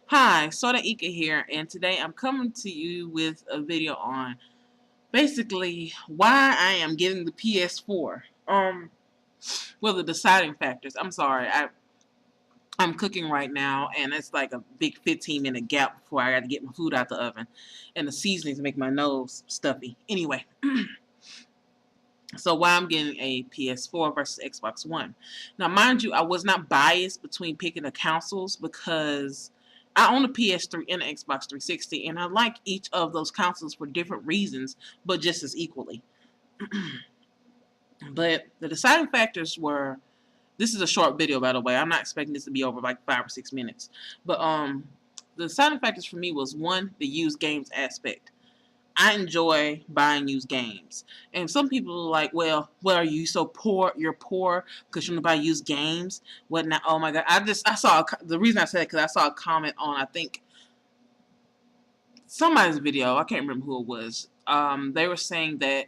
Hi, Soda Ika here, and today I'm coming to you with a video on basically why I am getting the PS4. Well, the deciding factors. I'm sorry, I'm cooking right now, and it's like a big 15-minute gap before I got to get my food out the oven, and the seasonings make my nose stuffy. Anyway, so why I'm getting a PS4 versus Xbox One. Now, mind you, I was not biased between picking the consoles because I own a PS3 and an Xbox 360, and I like each of those consoles for different reasons, but just as equally. But the deciding factors were, this is a short video, by the way. I'm not expecting this to be over like 5 or 6 minutes. But the deciding factors for me was, one, the used games aspect. I enjoy buying used games. And some people are like, well, are you so poor? You're poor because you don't buy used games? What now? Oh my God. I saw, the reason I said it because I saw a comment on, I think, somebody's video. I can't remember who it was. They were saying that,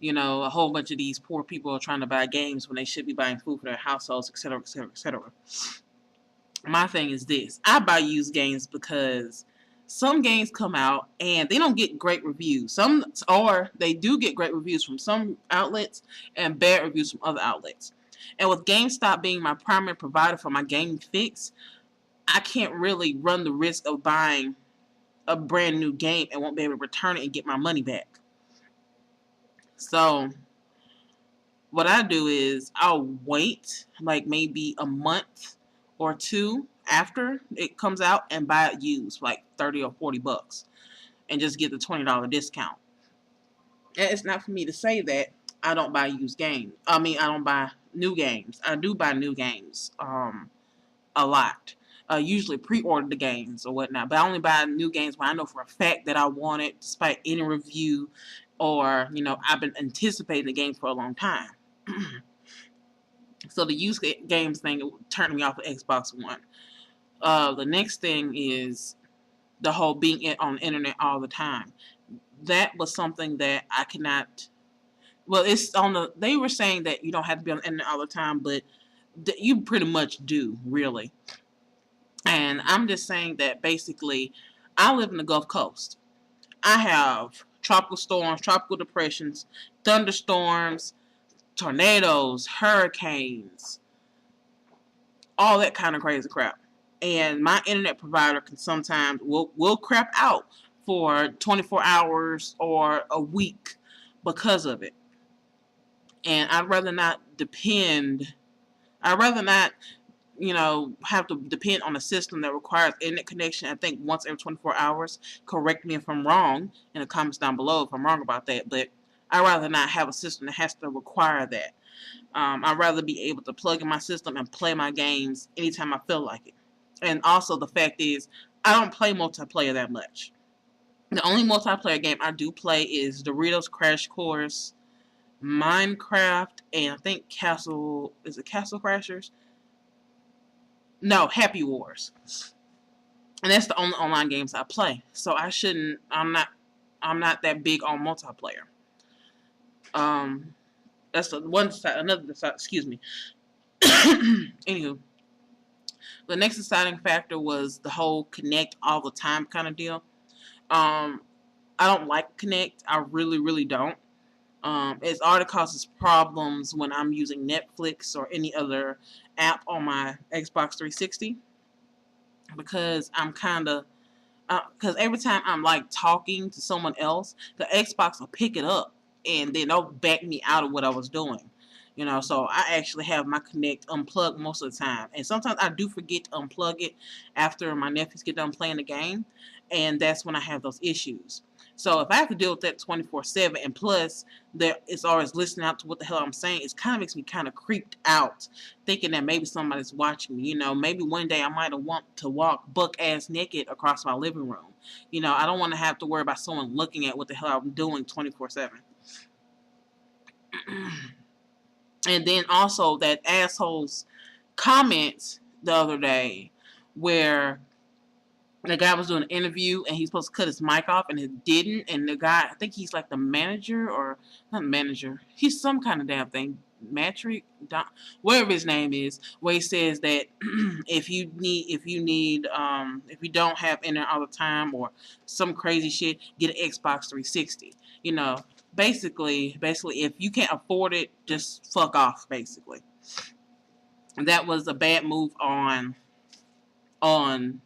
a whole bunch of these poor people are trying to buy games when they should be buying food for their households, etc., etc., etc. My thing is this: I buy used games because some games come out and they don't get great reviews. Or they do get great reviews from some outlets and bad reviews from other outlets. And with GameStop being my primary provider for my gaming fix, I can't really run the risk of buying a brand new game and won't be able to return it and get my money back. So what I do is I'll wait like maybe a month or two after it comes out and buy it used, like 30 or 40 bucks, and just get the $20 discount. And it's not for me to say that I don't buy used games. I mean, I don't buy new games. I do buy new games a lot. Usually pre-order the games or whatnot, but I only buy new games when I know for a fact that I want it, despite any review, or I've been anticipating the game for a long time. So the used games thing turned me off of Xbox One. The next thing is the whole being on the internet all the time. That was something that I could not. Well, it's on the. They were saying that you don't have to be on the internet all the time, but you pretty much do, really. And I'm just saying that basically, I live in the Gulf Coast. I have tropical storms, tropical depressions, thunderstorms, tornadoes, hurricanes, all that kind of crazy crap. And my internet provider can sometimes will crap out for 24 hours or a week because of it. And I'd rather not depend. I'd rather not, have to depend on a system that requires internet connection. I think once every 24 hours. Correct me if I'm wrong in the comments down below if I'm wrong about that. But I'd rather not have a system that has to require that. I'd rather be able to plug in my system and play my games anytime I feel like it. And also the fact is, I don't play multiplayer that much. The only multiplayer game I do play is Doritos Crash Course, Minecraft, and I think Castle Crashers? No, Happy Wars. And that's the only online games I play. So I'm not that big on multiplayer. Um that's the one side, another side, excuse me. Anywho, the next deciding factor was the whole connect all the time kind of deal. Um, I don't like Connect. I really, really don't. It already causes problems when I'm using Netflix or any other app on my Xbox 360 because I'm kind of because every time I'm like talking to someone else, the Xbox will pick it up and then they'll back me out of what I was doing. So I actually have my Connect unplugged most of the time. And sometimes I do forget to unplug it after my nephews get done playing the game. And that's when I have those issues. So if I have to deal with that 24/7, and plus that it's always listening out to what the hell I'm saying, it kind of makes me kind of creeped out, thinking that maybe somebody's watching me. Maybe one day I might want to walk buck ass naked across my living room. I don't want to have to worry about someone looking at what the hell I'm doing 24/7. And then also that asshole's comments the other day where the guy was doing an interview and he's supposed to cut his mic off and it didn't. And the guy, I think he's like the manager or not manager. He's some kind of damn thing. Matrick, whatever his name is, where he says that if you don't have internet all the time or some crazy shit, get an Xbox 360. You know, basically, if you can't afford it, just fuck off. Basically, and that was a bad move on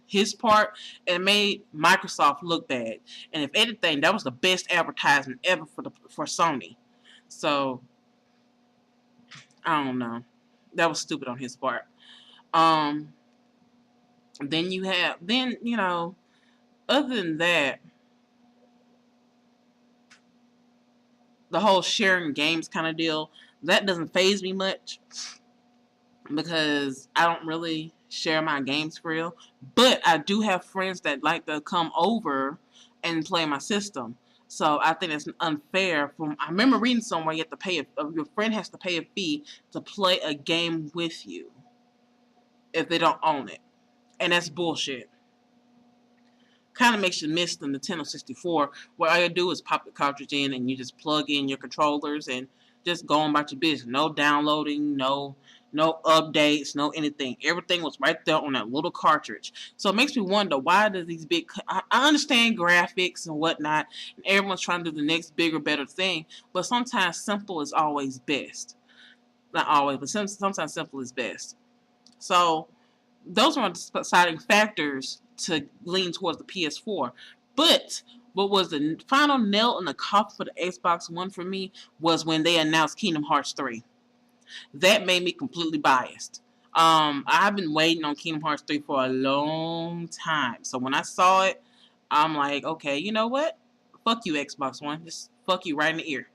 his part, and made Microsoft look bad. And if anything, that was the best advertisement ever for Sony. So I don't know. That was stupid on his part. Um, then other than that, the whole sharing games kind of deal, that doesn't faze me much because I don't really share my games for real. But I do have friends that like to come over and play my system. So I think it's unfair. I remember reading somewhere you have to pay your friend has to pay a fee to play a game with you if they don't own it, and that's bullshit. Kind of makes you miss the Nintendo 64, where all you do is pop the cartridge in and you just plug in your controllers and just go on about your business. No downloading, no updates, no anything. Everything was right there on that little cartridge. So it makes me wonder, why does these big... I understand graphics and whatnot, and everyone's trying to do the next bigger, better thing, but sometimes simple is always best. Not always, but sometimes simple is best. So those are deciding factors to lean towards the PS4. But what was the final nail in the coffin for the Xbox One for me was when they announced Kingdom Hearts 3. That made me completely biased. I've been waiting on Kingdom Hearts 3 for a long time. So when I saw it, I'm like, okay, you know what? Fuck you, Xbox One. Just fuck you right in the ear.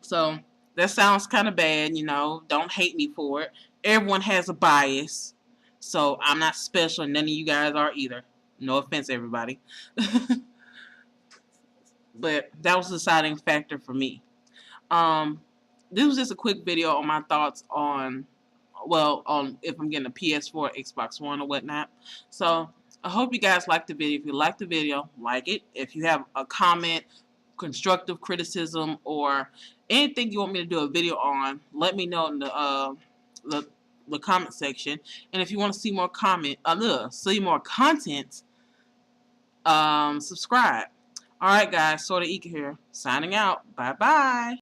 So that sounds kind of bad, Don't hate me for it. Everyone has a bias. So I'm not special, and none of you guys are either. No offense, everybody. But that was the deciding factor for me. This was just a quick video on my thoughts on if I'm getting a PS4, Xbox One, or whatnot. So I hope you guys liked the video. If you liked the video, like it. If you have a comment, constructive criticism, or anything you want me to do a video on, let me know in the comment section. And if you want to see more content, subscribe. Alright guys, Sorta Ika here, signing out. Bye bye.